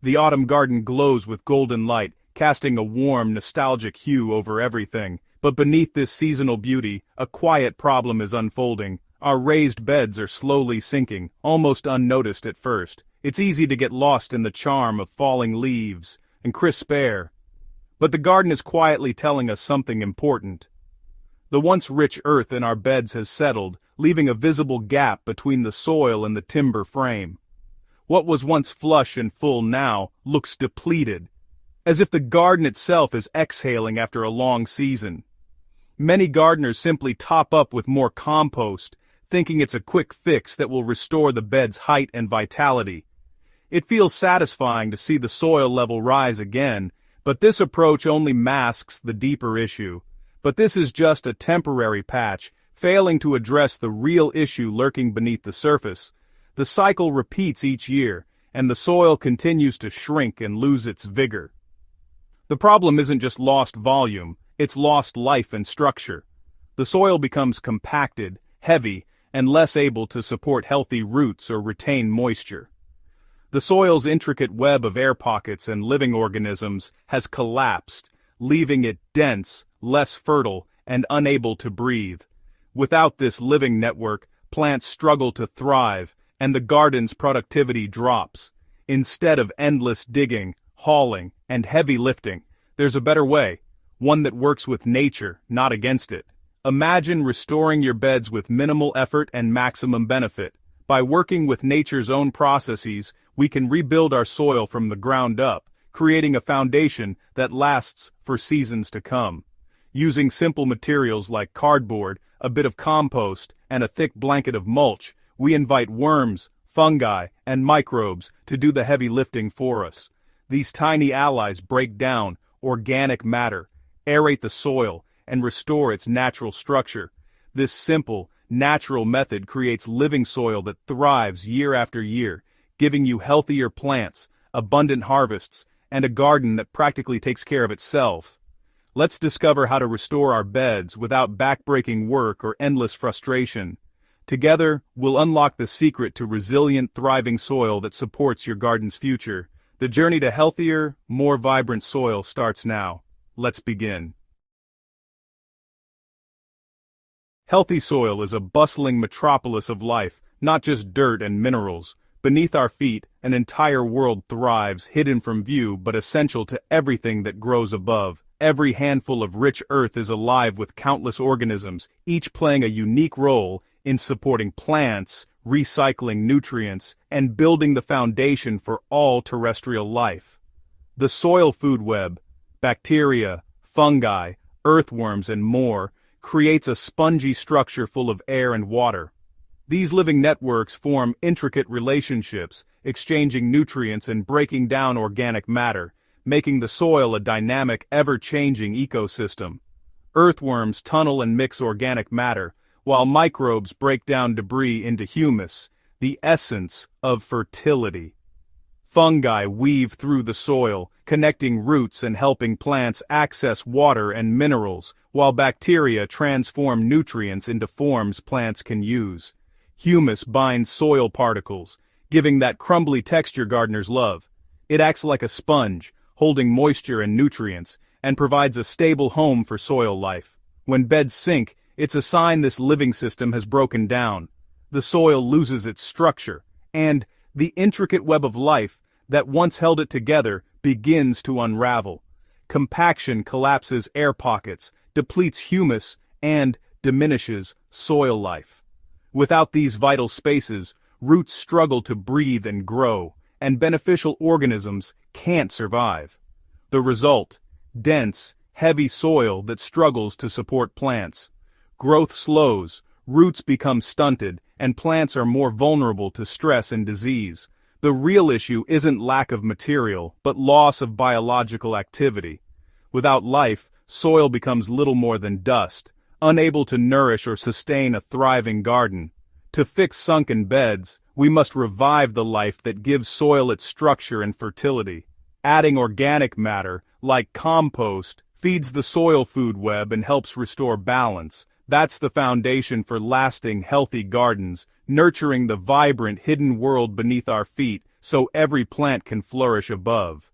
The autumn garden glows with golden light, casting a warm, nostalgic hue over everything. But beneath this seasonal beauty, a quiet problem is unfolding. Our raised beds are slowly sinking, almost unnoticed at first. It's easy to get lost in the charm of falling leaves and crisp air. But the garden is quietly telling us something important. The once rich earth in our beds has settled, leaving a visible gap between the soil and the timber frame. What was once flush and full now looks depleted, as if the garden itself is exhaling after a long season. Many gardeners simply top up with more compost, thinking it's a quick fix that will restore the bed's height and vitality. It feels satisfying to see the soil level rise again, but this approach only masks the deeper issue. But this is just a temporary patch, failing to address the real issue lurking beneath the surface. The cycle repeats each year, and the soil continues to shrink and lose its vigor. The problem isn't just lost volume, it's lost life and structure. The soil becomes compacted, heavy, and less able to support healthy roots or retain moisture. The soil's intricate web of air pockets and living organisms has collapsed, leaving it dense, less fertile, and unable to breathe. Without this living network, plants struggle to thrive, and the garden's productivity drops. Instead of endless digging, hauling, and heavy lifting, there's a better way, one that works with nature, not against it. Imagine restoring your beds with minimal effort and maximum benefit. By working with nature's own processes, we can rebuild our soil from the ground up, creating a foundation that lasts for seasons to come. Using simple materials like cardboard, a bit of compost, and a thick blanket of mulch, we invite worms, fungi, and microbes to do the heavy lifting for us. These tiny allies break down organic matter, aerate the soil, and restore its natural structure. This simple, natural method creates living soil that thrives year after year, giving you healthier plants, abundant harvests, and a garden that practically takes care of itself. Let's discover how to restore our beds without backbreaking work or endless frustration. Together, we'll unlock the secret to resilient, thriving soil that supports your garden's future. The journey to healthier, more vibrant soil starts now. Let's begin. Healthy soil is a bustling metropolis of life, not just dirt and minerals. Beneath our feet, an entire world thrives, hidden from view but essential to everything that grows above. Every handful of rich earth is alive with countless organisms, each playing a unique role in supporting plants, recycling nutrients, and building the foundation for all terrestrial life. The soil food web, bacteria, fungi, earthworms, and more, creates a spongy structure full of air and water. These living networks form intricate relationships, exchanging nutrients and breaking down organic matter, making the soil a dynamic, ever-changing ecosystem. Earthworms tunnel and mix organic matter, while microbes break down debris into humus, the essence of fertility. Fungi weave through the soil, connecting roots and helping plants access water and minerals, while bacteria transform nutrients into forms plants can use. Humus binds soil particles, giving that crumbly texture gardeners love. It acts like a sponge, holding moisture and nutrients, and provides a stable home for soil life. When beds sink, it's a sign this living system has broken down. The soil loses its structure, and the intricate web of life that once held it together begins to unravel. Compaction collapses air pockets, depletes humus, and diminishes soil life. Without these vital spaces, roots struggle to breathe and grow, and beneficial organisms can't survive. The result: dense, heavy soil that struggles to support plants. Growth slows, roots become stunted, and plants are more vulnerable to stress and disease. The real issue isn't lack of material, but loss of biological activity. Without life, soil becomes little more than dust, unable to nourish or sustain a thriving garden. To fix sunken beds, we must revive the life that gives soil its structure and fertility. Adding organic matter, like compost, feeds the soil food web and helps restore balance. That's the foundation for lasting, healthy gardens, nurturing the vibrant, hidden world beneath our feet so every plant can flourish above.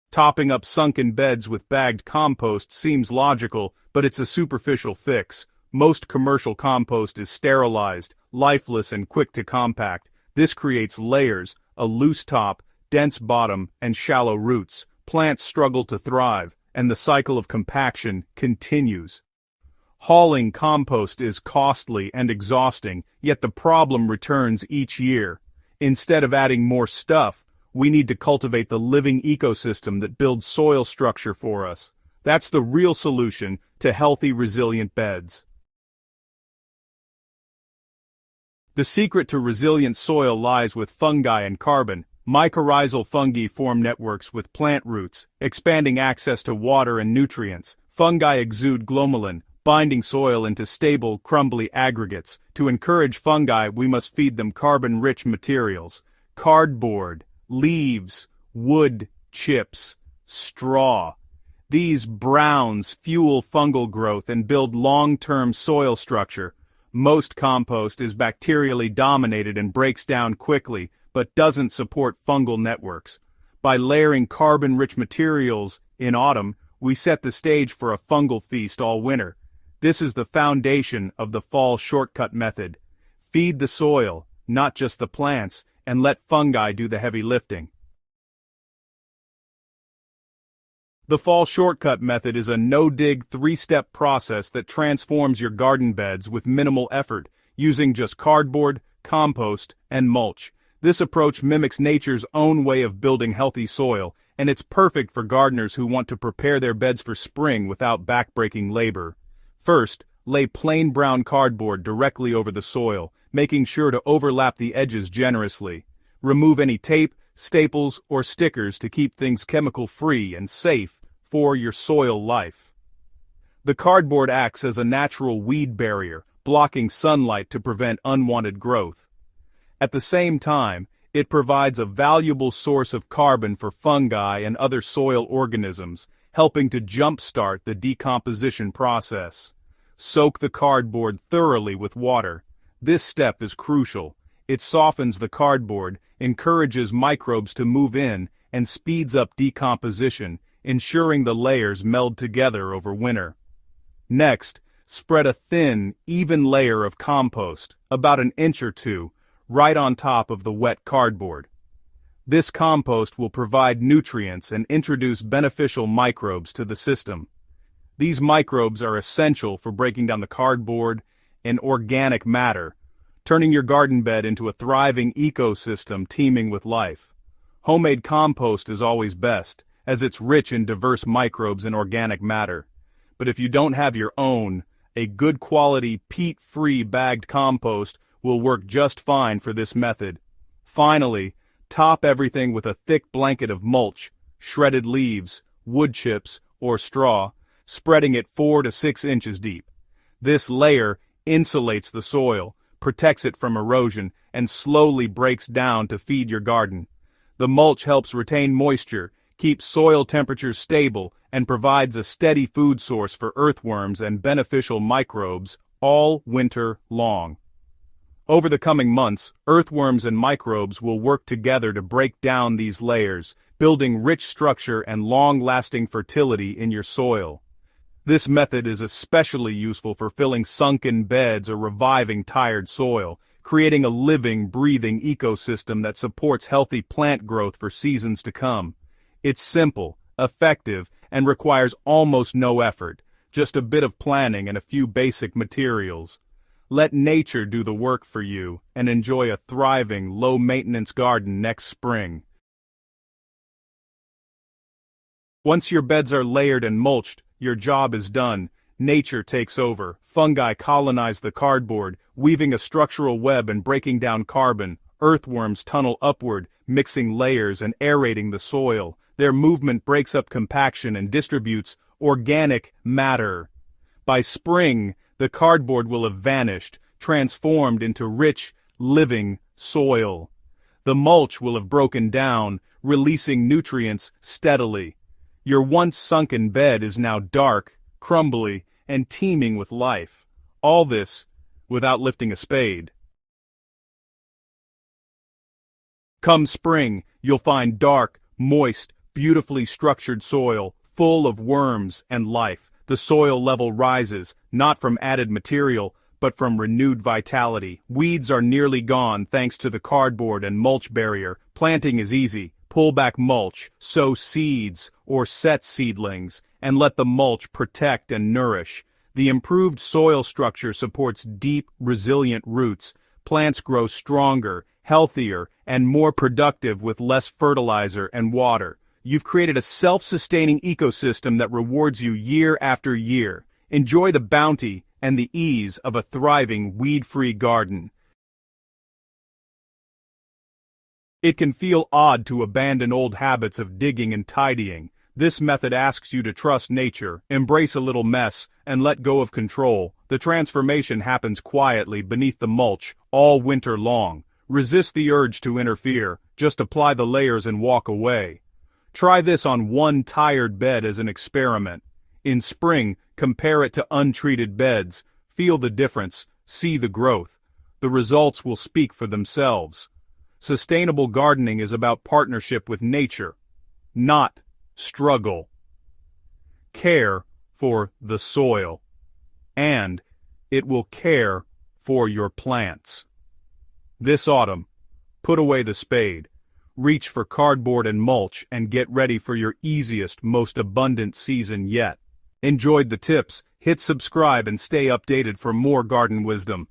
Topping up sunken beds with bagged compost seems logical, but it's a superficial fix. Most commercial compost is sterilized, lifeless and quick to compact. This creates layers, a loose top, dense bottom, and shallow roots. Plants struggle to thrive, and the cycle of compaction continues. Hauling compost is costly and exhausting, yet the problem returns each year. Instead of adding more stuff, we need to cultivate the living ecosystem that builds soil structure for us. That's the real solution to healthy, resilient beds. The secret to resilient soil lies with fungi and carbon. Mycorrhizal fungi form networks with plant roots, expanding access to water and nutrients. Fungi exude glomalin, binding soil into stable, crumbly aggregates. To encourage fungi, we must feed them carbon-rich materials. Cardboard, leaves, wood chips, straw. These browns fuel fungal growth and build long-term soil structure. Most compost is bacterially dominated and breaks down quickly, but doesn't support fungal networks. By layering carbon-rich materials in autumn, we set the stage for a fungal feast all winter. This is the foundation of the fall shortcut method. Feed the soil, not just the plants, and let fungi do the heavy lifting. The fall shortcut method is a no-dig, three-step process that transforms your garden beds with minimal effort, using just cardboard, compost, and mulch. This approach mimics nature's own way of building healthy soil, and it's perfect for gardeners who want to prepare their beds for spring without backbreaking labor. First, lay plain brown cardboard directly over the soil, making sure to overlap the edges generously. Remove any tape, staples, or stickers to keep things chemical-free and safe for your soil life. The cardboard acts as a natural weed barrier, blocking sunlight to prevent unwanted growth. At the same time, it provides a valuable source of carbon for fungi and other soil organisms, helping to jumpstart the decomposition process. Soak the cardboard thoroughly with water. This step is crucial. It softens the cardboard, encourages microbes to move in, and speeds up decomposition, ensuring the layers meld together over winter. Next, spread a thin, even layer of compost, about an inch or two, right on top of the wet cardboard. This compost will provide nutrients and introduce beneficial microbes to the system. These microbes are essential for breaking down the cardboard and organic matter, turning your garden bed into a thriving ecosystem teeming with life. Homemade compost is always best, as it's rich in diverse microbes and organic matter. But if you don't have your own, a good quality peat-free bagged compost will work just fine for this method. Finally, top everything with a thick blanket of mulch, shredded leaves, wood chips, or straw, spreading it 4 to 6 inches deep. This layer insulates the soil, protects it from erosion, and slowly breaks down to feed your garden. The mulch helps retain moisture, keeps soil temperatures stable, and provides a steady food source for earthworms and beneficial microbes all winter long. Over the coming months, earthworms and microbes will work together to break down these layers, building rich structure and long-lasting fertility in your soil. This method is especially useful for filling sunken beds or reviving tired soil, creating a living, breathing ecosystem that supports healthy plant growth for seasons to come. It's simple, effective, and requires almost no effort, just a bit of planning and a few basic materials. Let nature do the work for you and enjoy a thriving, low-maintenance garden next spring. Once your beds are layered and mulched, your job is done. Nature takes over. Fungi colonize the cardboard, weaving a structural web and breaking down carbon. Earthworms tunnel upward, mixing layers and aerating the soil. Their movement breaks up compaction and distributes organic matter. By spring, the cardboard will have vanished, transformed into rich, living soil. The mulch will have broken down, releasing nutrients steadily. Your once sunken bed is now dark, crumbly, and teeming with life. All this without lifting a spade. Come spring, you'll find dark, moist, beautifully structured soil, full of worms and life. The soil level rises, not from added material, but from renewed vitality. Weeds are nearly gone thanks to the cardboard and mulch barrier. Planting is easy. Pull back mulch, sow seeds or set seedlings, and let the mulch protect and nourish. The improved soil structure supports deep, resilient roots. Plants grow stronger, healthier, and more productive with less fertilizer and water. You've created a self-sustaining ecosystem that rewards you year after year. Enjoy the bounty and the ease of a thriving, weed-free garden. It can feel odd to abandon old habits of digging and tidying. This method asks you to trust nature, embrace a little mess, and let go of control. The transformation happens quietly beneath the mulch, all winter long. Resist the urge to interfere, just apply the layers and walk away. Try this on one tired bed as an experiment. In spring, compare it to untreated beds. Feel the difference, see the growth. The results will speak for themselves. Sustainable gardening is about partnership with nature, not struggle. Care for the soil, and it will care for your plants. This autumn, put away the spade, reach for cardboard and mulch, and get ready for your easiest, most abundant season yet. Enjoyed the tips? Hit subscribe and stay updated for more garden wisdom.